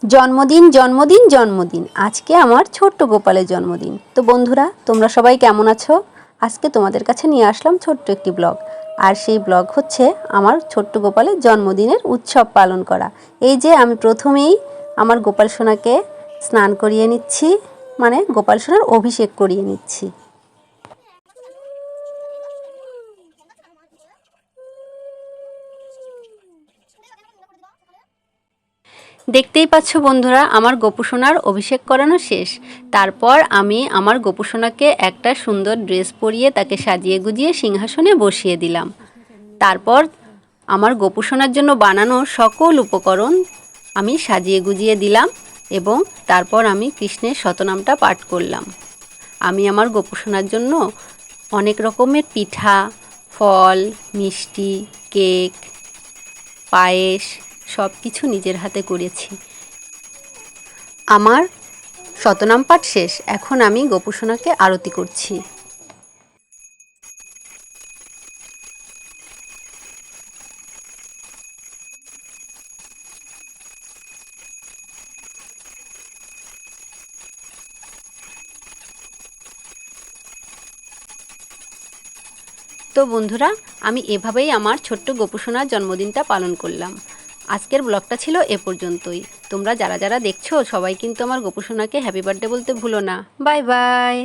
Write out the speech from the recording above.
জন্মদিন জন্মদিন জন্মদিন, আজকে আমার ছোট্ট গোপালের জন্মদিন। তো বন্ধুরা, তোমরা সবাই কেমন আছো? আজকে তোমাদের কাছে নিয়ে আসলাম ছোট্ট একটি ব্লগ। আর সেই ব্লগ হচ্ছে আমার ছোট্ট গোপালের জন্মদিনের উৎসব পালন করা। এই যে আমি প্রথমেই আমার গোপাল সোনাকে স্নান করিয়ে নিচ্ছি, মানে গোপাল সোনার অভিষেক করিয়ে নিচ্ছি। দেখতেই পাচ্ছ বন্ধুরা, আমার গোপুসোনার অভিষেক করানো শেষ। তারপর আমি আমার গোপুসোনাকে একটা সুন্দর ড্রেস পরিয়ে তাকে সাজিয়ে গুজিয়ে সিংহাসনে বসিয়ে দিলাম। তারপর আমার গোপুসোনার জন্য বানানো সকল উপকরণ আমি সাজিয়ে গুজিয়ে দিলাম এবং তারপর আমি কৃষ্ণের শতনামটা পাঠ করলাম। আমি আমার গোপুসোনার জন্য অনেক রকমের পিঠা, ফল, মিষ্টি, কেক, পায়েস সব কিছু নিজের হাতে করেছি। আমার শতনাম পাঠ শেষ, এখন আমি গোপুসোনাকে আরতি করছি। তো বন্ধুরা, আমি এভাবেই আমার ছোট্ট গোপুসোনার জন্মদিনটা পালন করলাম। আজকের ব্লগটা ছিল এ পর্যন্তই। তোমরা যারা যারা দেখছো সবাই কিন্তু আমার গোপুসোনাকে হ্যাপি বার্থডে বলতে ভুলো না। Bye bye.